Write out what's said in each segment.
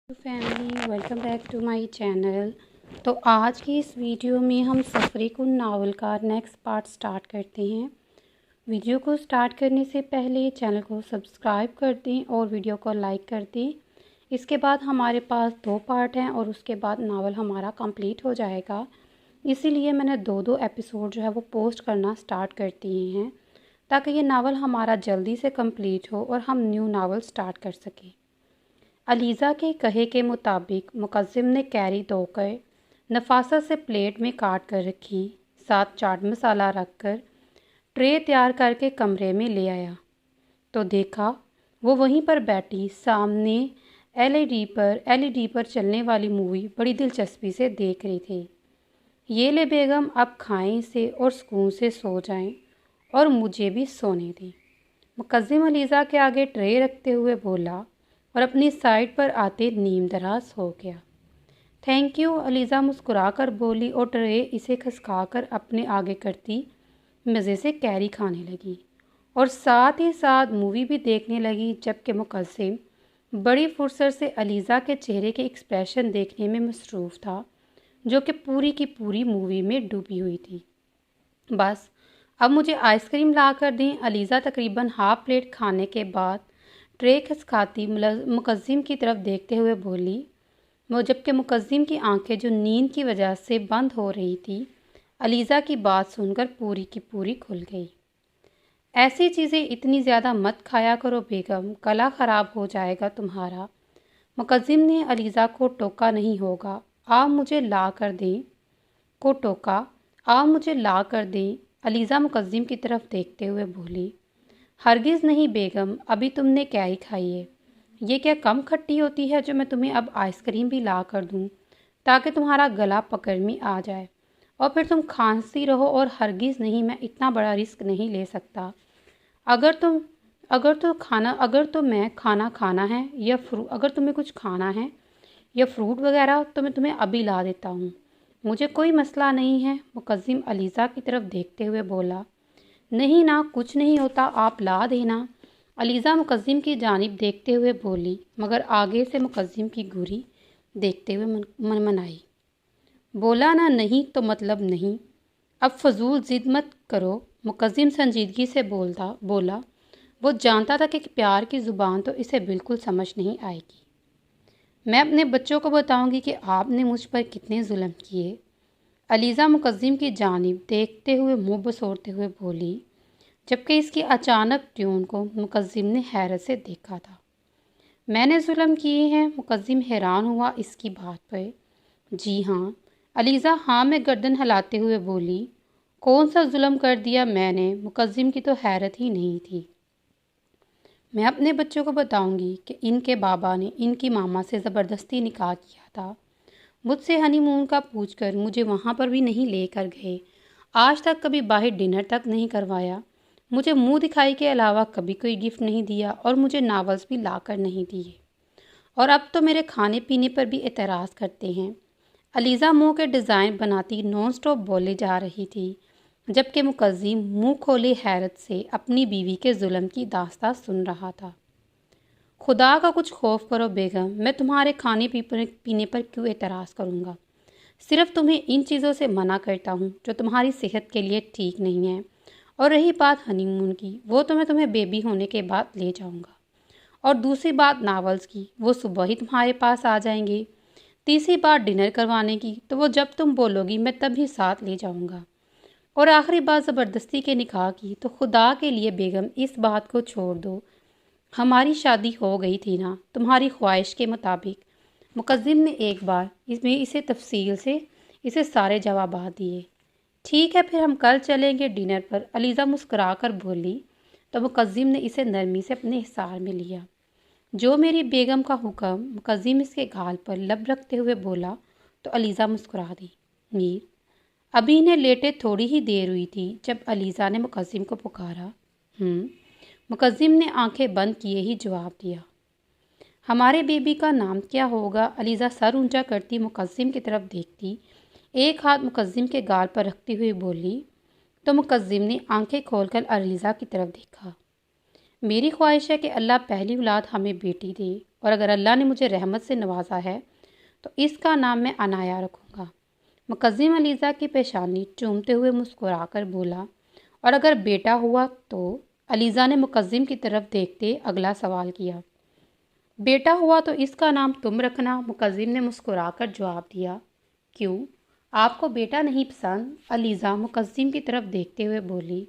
Family welcome back to my channel. तो आज की इस वीडियो में हम सफ़रे कुन नावल का नेक्स्ट पार्ट स्टार्ट करते हैं। वीडियो को स्टार्ट करने से पहले चैनल को सब्सक्राइब कर दें और वीडियो को लाइक कर दें। इसके बाद हमारे पास 2 पार्ट हैं और उसके बाद नावल हमारा कंप्लीट हो जाएगा। इसीलिए मैंने दो एपिसोड जो है वो पोस्ट करना स्टार्ट कर दिए हैं ताकि ये नावल हमारा जल्दी से कंप्लीट हो और हम न्यू नावल स्टार्ट कर सकें। अलीज़ा के कहे के मुताबिक मुकद्दम ने कैरी धोकर नफासा से प्लेट में काट कर रखी, साथ चाट मसाला रखकर ट्रे तैयार करके कमरे में ले आया तो देखा वो वहीं पर बैठी सामने एलईडी पर चलने वाली मूवी बड़ी दिलचस्पी से देख रही थी। ये ले बेगम, अब खाएं इसे और सुकून से सो जाएं और मुझे भी सोने दें। मुकद्दम अलीज़ा के आगे ट्रे रखते हुए बोला और अपनी साइड पर आते नीम दराज हो गया। थैंक यू, अलीज़ा मुस्कुरा कर बोली और ट्रे इसे खसकाकर अपने आगे करती मज़े से कैरी खाने लगी और साथ ही साथ मूवी भी देखने लगी, जबकि मुकद्दम बड़ी फुर्सत से अलीज़ा के चेहरे के एक्सप्रेशन देखने में मसरूफ़ था, जो कि पूरी की पूरी मूवी में डूबी हुई थी। बस अब मुझे आइसक्रीम ला कर दें। अलीज़ा तकरीबन हाफ प्लेट खाने के बाद ट्रे खसकाती मुकद्दम की तरफ देखते हुए बोली, जबकि मुकद्दम की आंखें जो नींद की वजह से बंद हो रही थी, अलीज़ा की बात सुनकर पूरी की पूरी खुल गई। ऐसी चीज़ें इतनी ज़्यादा मत खाया करो बेगम, गला ख़राब हो जाएगा तुम्हारा। मुकद्दम ने अलीज़ा को टोका, नहीं होगा, आप मुझे ला कर दें को टोका, आप मुझे ला कर दें। अलीज़ा मुकद्दम की तरफ देखते हुए बोली, हरगिज़ नहीं बेगम, अभी तुमने कैरी खाई है। ये क्या कम खट्टी होती है जो मैं तुम्हें अब आइसक्रीम भी ला कर दूँ ताकि तुम्हारा गला पकड़ में आ जाए और फिर तुम खांसती रहो। और हरगिज़ नहीं, मैं इतना बड़ा रिस्क नहीं ले सकता। अगर तुम्हें खाना है या अगर तुम्हें कुछ खाना है या फ्रूट वगैरह तो मैं तुम्हें अभी ला देता हूँ, मुझे कोई मसला नहीं है। मुकद्दम अलीज़ा की तरफ देखते हुए बोला, नहीं ना, कुछ नहीं होता, आप ला देना। अलीज़ा मुकद्दम की जानिब देखते हुए बोली, मगर आगे से मुकद्दम की घुरी देखते हुए मनमनाई। बोला ना नहीं तो मतलब नहीं, अब फजूल जिद मत करो। मुकद्दम संजीदगी से बोला, वो जानता था कि प्यार की ज़ुबान तो इसे बिल्कुल समझ नहीं आएगी। मैं अपने बच्चों को बताऊंगी कि आपने मुझ पर कितने जुल्म किए। अलीज़ा मुकद्दम की जानिब देखते हुए मुँह बसोरते हुए बोली, जबकि इसकी अचानक ट्यून को मुकद्दम ने हैरत से देखा था। मैंने जुल्म किए हैं? मुकद्दम हैरान हुआ इसकी बात पर। जी हाँ, अलीज़ा हाँ में गर्दन हिलाते हुए बोली। कौन सा जुल्म कर दिया मैंने? मुकद्दम की तो हैरत ही नहीं थी। मैं अपने बच्चों को बताऊंगी कि इनके बाबा ने इनकी मामा से ज़बरदस्ती निकाह किया था। मुझसे हनीमून का पूछकर मुझे वहाँ पर भी नहीं लेकर गए, आज तक कभी बाहर डिनर तक नहीं करवाया, मुझे मुंह दिखाई के अलावा कभी कोई गिफ्ट नहीं दिया और मुझे नावल्स भी लाकर नहीं दिए, और अब तो मेरे खाने पीने पर भी एतराज़ करते हैं। अलीज़ा मुंह के डिज़ाइन बनाती नॉन स्टॉप बोले जा रही थी, जबकि मुकद्दम मुंह खोले हैरत से अपनी बीवी के जुल्म की दास्तां सुन रहा था। खुदा का कुछ खौफ करो बेगम, मैं तुम्हारे खाने पीने पर क्यों एतराज़ करूँगा? सिर्फ तुम्हें इन चीज़ों से मना करता हूँ जो तुम्हारी सेहत के लिए ठीक नहीं है। और रही बात हनीमून की, वो तो मैं तुम्हें बेबी होने के बाद ले जाऊँगा। और दूसरी बात नावल्स की, वो सुबह ही तुम्हारे पास आ जाएंगे। तीसरी बात डिनर करवाने की, तो वो जब तुम बोलोगी मैं तभी साथ ले जाऊँगा। और आखिरी बात ज़बरदस्ती के निकाह की, तो खुदा के लिए बेगम इस बात को छोड़ दो, हमारी शादी हो गई थी ना तुम्हारी ख्वाहिश के मुताबिक। मुकद्दम ने एक बार इसे तफसील से इसे सारे जवाब दिए। ठीक है, फिर हम कल चलेंगे डिनर पर, अलीज़ा मुस्कुरा कर बोली। तो मुकद्दम ने इसे नरमी से अपने हिसार में लिया। जो मेरी बेगम का हुक्म, मुकद्दम इसके गाल पर लब रखते हुए बोला। तो अलीज़ा मुस्कुरा दी। मीर, अभी इन्हें लेटे थोड़ी ही देर हुई थी जब अलीज़ा ने मुकद्दम को पुकारा। मुकद्दम ने आंखें बंद किए ही जवाब दिया। हमारे बेबी का नाम क्या होगा? अलीज़ा सर ऊंचा करती मुकद्दम की तरफ देखती, एक हाथ मुकद्दम के गाल पर रखती हुई बोली। तो मुकद्दम ने आंखें खोलकर अलीज़ा की तरफ देखा। میری خواہش ہے کہ اللہ پہلی اولاد ہمیں بیٹی دے، اور اگر اللہ نے مجھے رحمت سے نوازا ہے تو اس کا نام میں عنایا رکھوں گا۔ مقدم علیزہ کی پیشانی چومتے ہوئے مسکرا کر بولا، اور اگر بیٹا ہوا تو؟ علیزہ نے مقدم کی طرف دیکھتے اگلا سوال کیا۔ بیٹا ہوا تو اس کا نام تم رکھنا، مقدم نے مسکرا کر جواب دیا۔ کیوں؟ آپ کو بیٹا نہیں پسند؟ علیزہ مقدم کی طرف دیکھتے ہوئے بولی۔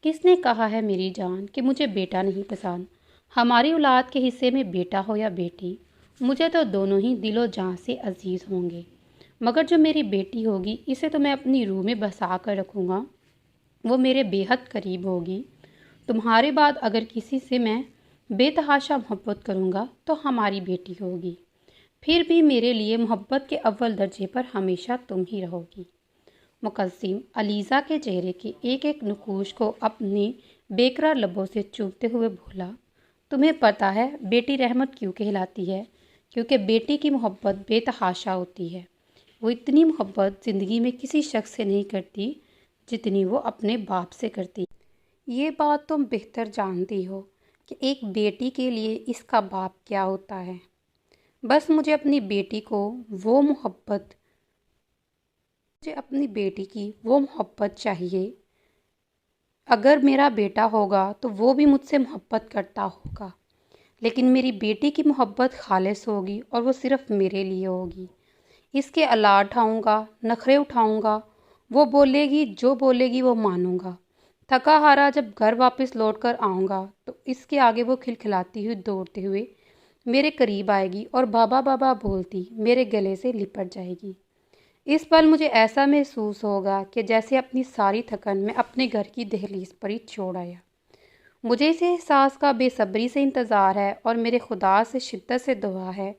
کس نے کہا ہے میری جان کہ مجھے بیٹا نہیں پسند؟ ہماری اولاد کے حصے میں بیٹا ہو یا بیٹی، مجھے تو دونوں ہی دل و جان سے عزیز ہوں گے، مگر جو میری بیٹی ہوگی اسے تو میں اپنی روح میں بسا کر رکھوں گا، وہ میرے بے حد قریب ہوگی۔ تمہارے بعد اگر کسی سے میں بے تحاشا محبت کروں گا تو ہماری بیٹی ہوگی، پھر بھی میرے لیے محبت کے اول درجے پر ہمیشہ تم ہی رہو گی۔ مقدم علیزہ کے چہرے کے ایک ایک نقوش کو اپنے بے قرار لبوں سے چومتے ہوئے بولا، تمہیں پتہ ہے بیٹی رحمت کیوں کہلاتی ہے؟ کیونکہ بیٹی کی محبت بے تحاشا ہوتی ہے۔ وہ اتنی محبت زندگی میں کسی شخص سے نہیں کرتی جتنی وہ اپنے باپ سے کرتی۔ یہ بات تم بہتر جانتی ہو کہ ایک بیٹی کے لیے اس کا باپ کیا ہوتا ہے۔ بس مجھے اپنی بیٹی کی وہ محبت چاہیے۔ اگر میرا بیٹا ہوگا تو وہ بھی مجھ سے محبت کرتا ہوگا، لیکن میری بیٹی کی محبت خالص ہوگی اور وہ صرف میرے لیے ہوگی۔ اس کے الاڈ اٹھاؤں گا، نخرے اٹھاؤں گا، وہ بولے گی جو بولے گی وہ مانوں گا۔ تھکا ہارا جب گھر واپس لوٹ کر آؤں گا تو اس کے آگے وہ کھلکھلاتی ہوئی دوڑتے ہوئے میرے قریب آئے گی اور بابا بابا بولتی میرے گلے سے لپٹ جائے گی۔ اس پل مجھے ایسا محسوس ہوگا کہ جیسے اپنی ساری تھکن میں اپنے گھر کی دہلیز پر ہی چھوڑ آیا۔ مجھے اس احساس کا بے صبری سے انتظار ہے اور میرے خدا سے شدت سے دعا ہے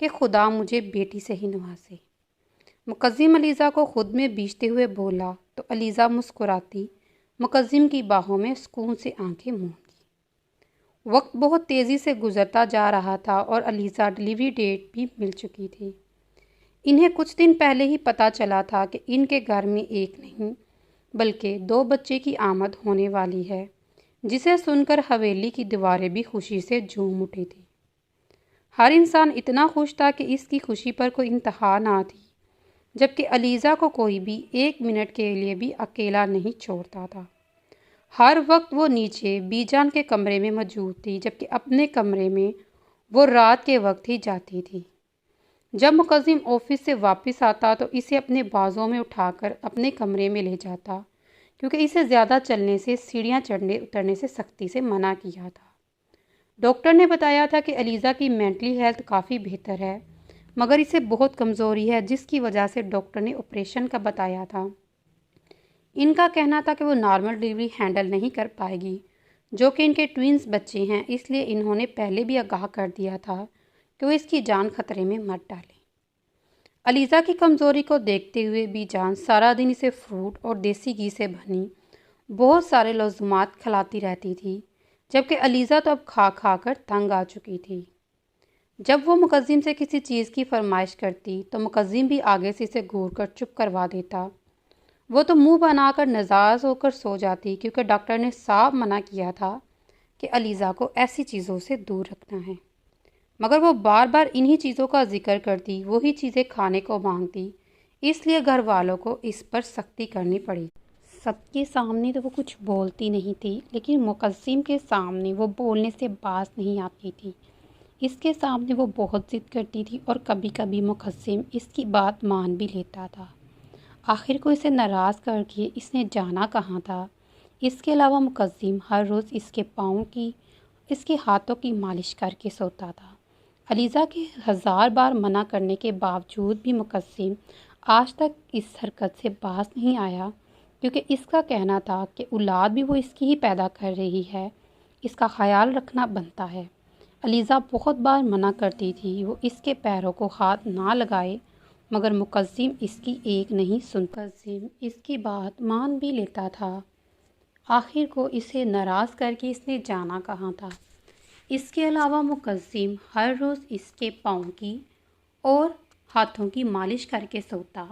کہ خدا مجھے بیٹی سے ہی نوازے۔ مقدم علیزہ کو خود میں بیچتے ہوئے بولا تو علیزہ مسکراتی مقدم کی باہوں میں سکون سے آنکھیں موند گئی۔ وقت بہت تیزی سے گزرتا جا رہا تھا اور علیزہ ڈیلیوری ڈیٹ بھی مل چکی تھی۔ انہیں کچھ دن پہلے ہی پتہ چلا تھا کہ ان کے گھر میں ایک نہیں بلکہ 2 بچے کی آمد ہونے والی ہے، جسے سن کر حویلی کی دیواریں بھی خوشی سے جھوم اٹھی تھی۔ ہر انسان اتنا خوش تھا کہ اس کی خوشی پر کوئی انتہا نہ تھی، جبکہ علیزہ کو کوئی بھی 1 منٹ کے لیے بھی اکیلا نہیں چھوڑتا تھا۔ ہر وقت وہ نیچے بی جان کے کمرے میں موجود تھی، جبکہ اپنے کمرے میں وہ رات کے وقت ہی جاتی تھی۔ جب مقدم آفس سے واپس آتا تو اسے اپنے بازوں میں اٹھا کر اپنے کمرے میں لے جاتا، کیونکہ اسے زیادہ چلنے سے سیڑھیاں چڑھنے اترنے سے سختی سے منع کیا تھا۔ ڈاکٹر نے بتایا تھا کہ علیزہ کی مینٹلی ہیلتھ کافی بہتر ہے، مگر اسے بہت کمزوری ہے، جس کی وجہ سے ڈاکٹر نے آپریشن کا بتایا تھا۔ ان کا کہنا تھا کہ وہ نارمل ڈیلیوری ہینڈل نہیں کر پائے گی، جو کہ ان کے ٹوئنز بچے ہیں، اس لیے انہوں نے پہلے بھی آگاہ کر دیا تھا کہ وہ اس کی جان خطرے میں مت ڈالیں۔ علیزہ کی کمزوری کو دیکھتے ہوئے بی جان سارا دن اسے فروٹ اور دیسی گھی سے بنی بہت سارے لازمات کھلاتی رہتی تھی، جبکہ علیزہ تو اب کھا کھا کر تنگ آ چکی تھی۔ جب وہ مقدم سے کسی چیز کی فرمائش کرتی تو مقدم بھی آگے سے اسے گھور کر چپ کروا دیتا۔ وہ تو منہ بنا کر ناراض ہو کر سو جاتی، کیونکہ ڈاکٹر نے صاف منع کیا تھا کہ علیزہ کو ایسی چیزوں سے دور رکھنا ہے، مگر وہ بار بار انہی چیزوں کا ذکر کرتی، وہی چیزیں کھانے کو مانگتی، اس لیے گھر والوں کو اس پر سختی کرنی پڑی۔ سب کے سامنے تو وہ کچھ بولتی نہیں تھی، لیکن مقدم کے سامنے وہ بولنے سے باز نہیں آتی تھی۔ اس کے سامنے وہ بہت ضد کرتی تھی اور کبھی کبھی مقدم اس کی بات مان بھی لیتا تھا۔ آخر کو اسے ناراض کر کے اس نے جانا کہاں تھا؟ اس کے علاوہ مقدم ہر روز اس کے پاؤں کی، اس کے ہاتھوں کی مالش کر کے سوتا تھا۔ علیزہ کے 1000 بار منع کرنے کے باوجود بھی مقدم آج تک اس حرکت سے باز نہیں آیا، کیونکہ اس کا کہنا تھا کہ اولاد بھی وہ اس کی ہی پیدا کر رہی ہے، اس کا خیال رکھنا بنتا ہے۔ علیزہ بہت بار منع کرتی تھی وہ اس کے پیروں کو ہاتھ نہ لگائے، مگر مقدم اس کی ایک نہیں سنتا۔ مقدم اس کی بات مان بھی لیتا تھا۔ آخر کو اسے ناراض کر کے اس نے جانا کہاں تھا؟ اس کے علاوہ مقدم ہر روز اس کے پاؤں کی اور ہاتھوں کی مالش کر کے سوتا۔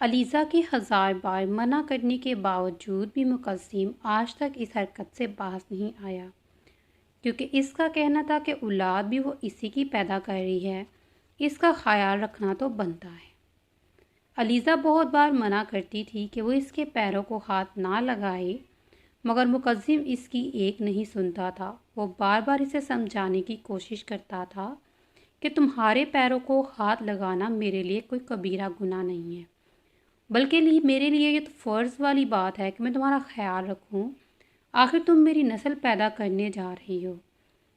علیزہ کے 1000 بار منع کرنے کے باوجود بھی مقدم آج تک اس حرکت سے باز نہیں آیا۔ क्योंकि इसका कहना था कि औलाद भी वो इसी की पैदा कर रही है, इसका ख्याल रखना तो बनता है। अलीज़ा बहुत बार मना करती थी कि वो इसके पैरों को हाथ ना लगाए, मगर मुकद्दिम इसकी एक नहीं सुनता था। वो बार बार इसे समझाने की कोशिश करता था कि तुम्हारे पैरों को हाथ लगाना मेरे लिए कोई कबीरा गुनाह नहीं है, बल्कि मेरे लिए ये तो फ़र्ज़ वाली बात है कि मैं तुम्हारा ख्याल रखूं। आखिर तुम मेरी नस्ल पैदा करने जा रही हो,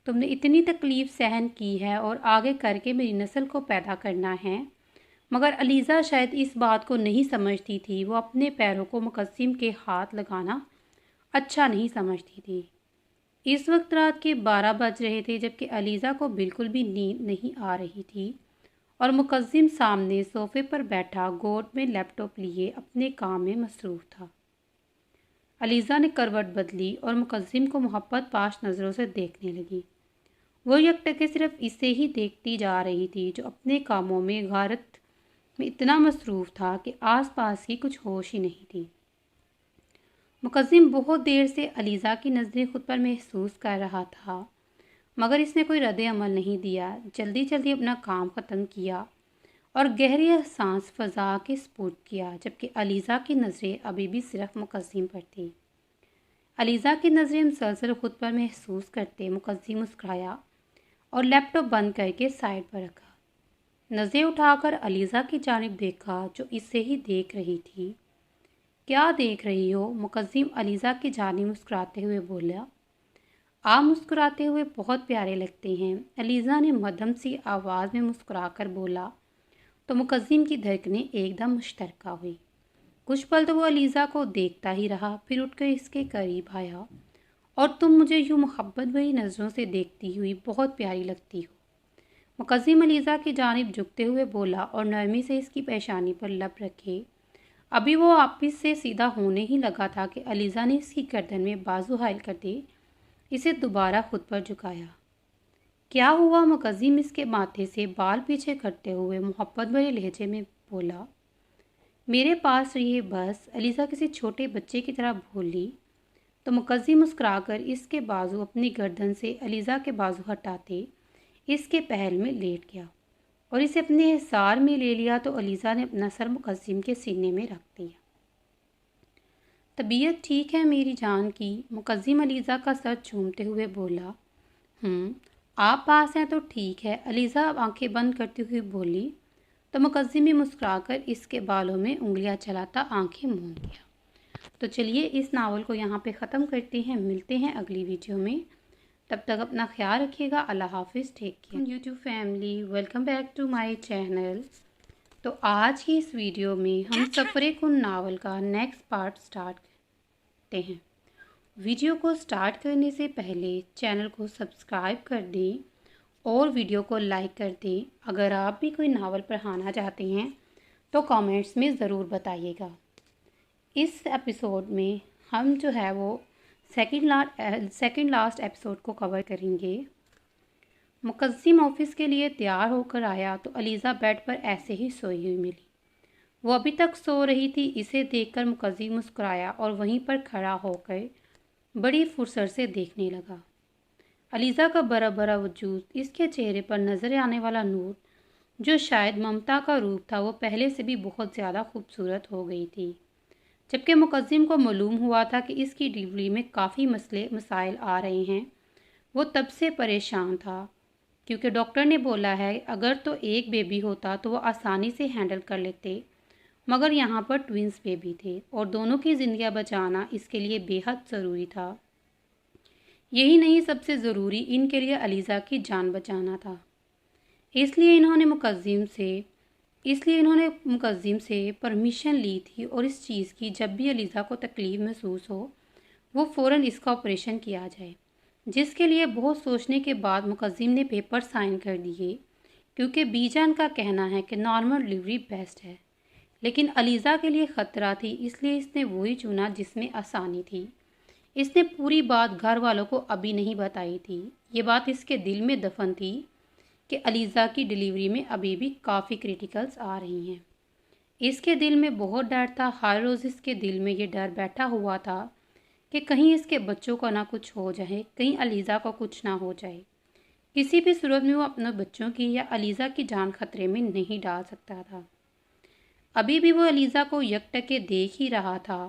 तुमने इतनी तकलीफ़ सहन की है और आगे करके मेरी नस्ल को पैदा करना है। मगर अलीज़ा शायद इस बात को नहीं समझती थी। वो अपने पैरों को मुकद्दिम के हाथ लगाना अच्छा नहीं समझती थी। इस वक्त रात के 12 बज रहे थे, जबकि अलीज़ा को बिल्कुल भी नींद नहीं आ रही थी और मुकद्दिम सामने सोफ़े पर बैठा गोद में लैपटॉप लिए अपने काम में मसरूफ़ था। अलीज़ा ने करवट बदली और मुकद्दिम को मोहब्बत पाश नज़रों से देखने लगी। वो यकटके सिर्फ इसे ही देखती जा रही थी, जो अपने कामों में गारत में इतना मसरूफ़ था कि आसपास की कुछ होश ही नहीं थी। मुकद्दिम बहुत देर से अलीज़ा की नज़रें खुद पर महसूस कर रहा था, मगर इसने कोई रद्द अमल नहीं दिया। जल्दी जल्दी अपना काम ख़त्म किया और गहरी सांस फ़ज़ा के स्पुर्द किया, जबकि अलीज़ा की नज़रें अभी भी सिर्फ मुकद्दिम पर थी। अलीज़ा की नज़रें मुसलसल खुद पर महसूस करते मुकद्दिम मुस्कुराया और लैपटॉप बंद करके साइड पर रखा। नज़रें उठाकर अलीज़ा की जानिब देखा, जो इसे ही देख रही थी। क्या देख रही हो? मुकद्दिम अलीज़ा की जानिब मुस्कुराते हुए बोला। आप मुस्कुराते हुए बहुत प्यारे लगते हैं, अलीज़ा ने मध्यम सी आवाज़ में मुस्कुराकर बोला। तो मुकद्दिम की धड़कनें एकदम मुश्तरका हुई। कुछ पल तो वो अलीज़ा को देखता ही रहा, फिर उठकर इसके करीब आया। और तुम मुझे यूँ मोहब्बत भरी नज़रों से देखती हुई बहुत प्यारी लगती हो, मुकद्दिम अलीज़ा की जानिब झुकते हुए बोला और नरमी से इसकी पेशानी पर लब रखे। अभी वो वापिस से सीधा होने ही लगा था कि अलीज़ा ने इसकी गर्दन में बाजू हायल कर दे इसे दोबारा खुद पर झुकाया। क्या हुआ? मुकद्दिम इसके माथे से बाल पीछे करते हुए मोहब्बत भरे लहजे में बोला। मेरे पास रहिए बस, अलीज़ा किसी छोटे बच्चे की तरह बोली। तो मुकद्दिम मुस्कुराकर इसके बाजू अपनी गर्दन से अलीज़ा के बाजू हटाते इसके पहल में लेट गया और इसे अपने हिसार में ले लिया। तो अलीज़ा ने अपना सर मुकद्दिम के सीने में रख दिया। तबीयत ठीक है मेरी जान की? मुकद्दिम अलीज़ा का सर चूमते हुए बोला। आप पास हैं तो ठीक है, अलीज़ा आंखें बंद करती हुई बोली। तो मुकद्दिम भी मुस्कुराकर इसके बालों में उंगलियां चलाता आंखें मूंद दिया। तो चलिए इस नावल को यहाँ पे ख़त्म करते हैं। मिलते हैं अगली वीडियो में, तब तक अपना ख्याल रखिएगा। अल्लाह हाफिज़, take care. YouTube family, welcome back to my channel. तो आज की इस वीडियो में हम सफ़रे कुन नावल का नेक्स्ट पार्ट स्टार्ट करते हैं। वीडियो को स्टार्ट करने से पहले चैनल को सब्सक्राइब कर दें और वीडियो को लाइक कर दें। अगर आप भी कोई नावल पढ़ाना चाहते हैं तो कमेंट्स में ज़रूर बताइएगा। इस एपिसोड में हम जो है वो सेकंड लास्ट एपिसोड को कवर करेंगे। मुकद्दिम ऑफिस के लिए तैयार होकर आया तो अलीज़ा बेड पर ऐसे ही सोई हुई मिली। वो अभी तक सो रही थी। इसे देखकर मुकद्दिम मुस्कुराया और वहीं पर खड़ा होकर बड़ी फुर्सत से देखने लगा। अलीज़ा का बड़ा बड़ा वजूद, इसके चेहरे पर नज़र आने वाला नूर, जो शायद ममता का रूप था, वो पहले से भी बहुत ज़्यादा खूबसूरत हो गई थी। जबकि मुकद्दिम को मालूम हुआ था कि इसकी डिलीवरी में काफ़ी मसाइल आ रहे हैं, वो तब से परेशान था, क्योंकि डॉक्टर ने बोला है अगर तो एक बेबी होता तो वो आसानी से हैंडल कर लेते, मगर यहाँ पर ट्विंस बेबी थे और दोनों की ज़िंदगियाँ बचाना इसके लिए बेहद ज़रूरी था। यही नहीं, सबसे ज़रूरी इनके लिए अलीज़ा की जान बचाना था। इसलिए इन्होंने मुकद्दिम से परमिशन ली थी और इस चीज़ की जब भी अलीज़ा को तकलीफ़ महसूस हो वो फ़ौरन इसका ऑपरेशन किया जाए, जिसके लिए बहुत सोचने के बाद मुकद्दिम ने पेपर साइन कर दिए, क्योंकि बीजान का कहना है कि नॉर्मल डिलीवरी बेस्ट है। लेकिन अलीज़ा के लिए ख़तरा थी, इसलिए इसने वही चुना जिसमें आसानी थी। इसने पूरी बात घर वालों को अभी नहीं बताई थी। ये बात इसके दिल में दफन थी कि अलीज़ा की डिलीवरी में अभी भी काफ़ी क्रिटिकल्स आ रही हैं। इसके दिल में बहुत डर था। हर रोज़ इसके दिल में ये डर बैठा हुआ था کہ کہیں اس کے بچوں کو نہ کچھ ہو جائے، کہیں علیزہ کو کچھ نہ ہو جائے۔ کسی بھی صورت میں وہ اپنے بچوں کی یا علیزہ کی جان خطرے میں نہیں ڈال سکتا تھا۔ ابھی بھی وہ علیزہ کو یکٹکے دیکھ ہی رہا تھا،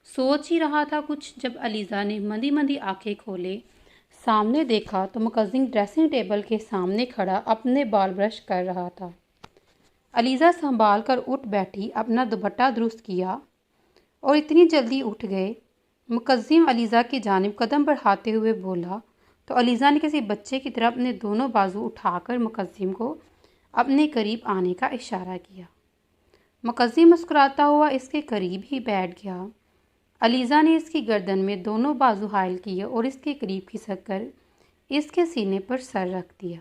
سوچ ہی رہا تھا کچھ، جب علیزہ نے مندی مندی آنکھیں کھولے، سامنے دیکھا تو مقزم ڈریسنگ ٹیبل کے سامنے کھڑا اپنے بال برش کر رہا تھا۔ علیزہ سنبھال کر اٹھ بیٹھی، اپنا دوپٹہ درست کیا اور اتنی جلدی اٹھ گئے۔ مقزم علیزہ کی جانب قدم بڑھاتے ہوئے بولا تو علیزہ نے کسی بچے کی طرح اپنے دونوں بازو اٹھا کر مقزم کو اپنے قریب آنے کا اشارہ کیا۔ مقزم مسکراتا ہوا اس کے قریب ہی بیٹھ گیا۔ علیزہ نے اس کی گردن میں دونوں بازو حائل کیے اور اس کے قریب کھسک کر اس کے سینے پر سر رکھ دیا۔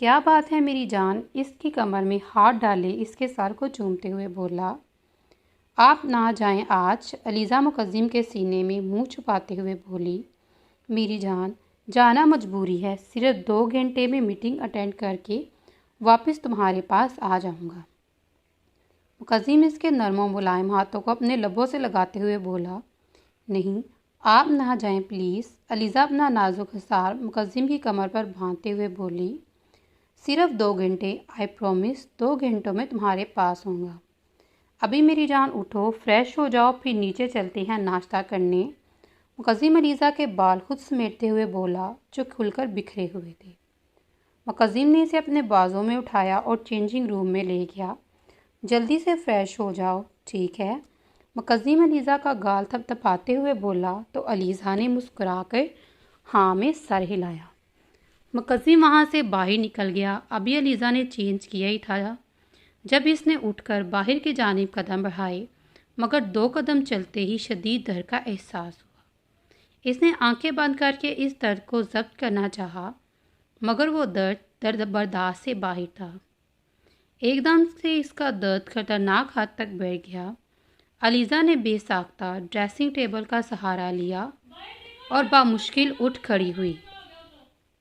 کیا بات ہے میری جان، اس کی کمر میں ہاتھ ڈالے اس کے سر کو چومتے ہوئے بولا۔ آپ نہ جائیں آج، علیزہ مقزم کے سینے میں منہ چھپاتے ہوئے بولی۔ میری جان، جانا مجبوری ہے، صرف 2 گھنٹے میں میٹنگ اٹینڈ کر کے واپس تمہارے پاس آ جاؤں گا۔ مقزم اس کے نرم و ملائم ہاتھوں کو اپنے لبوں سے لگاتے ہوئے بولا۔ نہیں، آپ نہ جائیں پلیز، علیزہ اپنا نازک حصار مقزم کی کمر پر باندھتے ہوئے بولی۔ صرف 2 گھنٹے، آئی پرومس، 2 گھنٹوں میں تمہارے پاس ہوں گا۔ ابھی میری جان اٹھو، فریش ہو جاؤ، پھر نیچے چلتے ہیں ناشتہ کرنے۔ مقزم علیزہ کے بال خود سمیٹتے ہوئے بولا، جو کھل کر بکھرے ہوئے تھے۔ مقزم نے اسے اپنے بازوں میں اٹھایا اور چینجنگ روم میں لے گیا۔ جلدی سے فریش ہو جاؤ، ٹھیک ہے؟ مقزم علیزہ کا گال تھپ تھپاتے ہوئے بولا تو علیزہ نے مسکرا کر ہاں میں سر ہلایا۔ مقزم وہاں سے باہر نکل گیا۔ ابھی علیزہ نے چینج کیا ہی تھا جب اس نے اٹھ کر باہر کی جانب قدم بڑھائے، مگر 2 قدم چلتے ہی شدید درد کا احساس ہوا۔ اس نے آنکھیں بند کر کے اس درد کو ضبط کرنا چاہا، مگر وہ درد برداشت سے باہر تھا۔ ایک دم سے اس کا درد خطرناک حد تک بڑھ گیا۔ علیزہ نے بے ساختہ ڈریسنگ ٹیبل کا سہارا لیا اور بامشکل اٹھ کھڑی ہوئی۔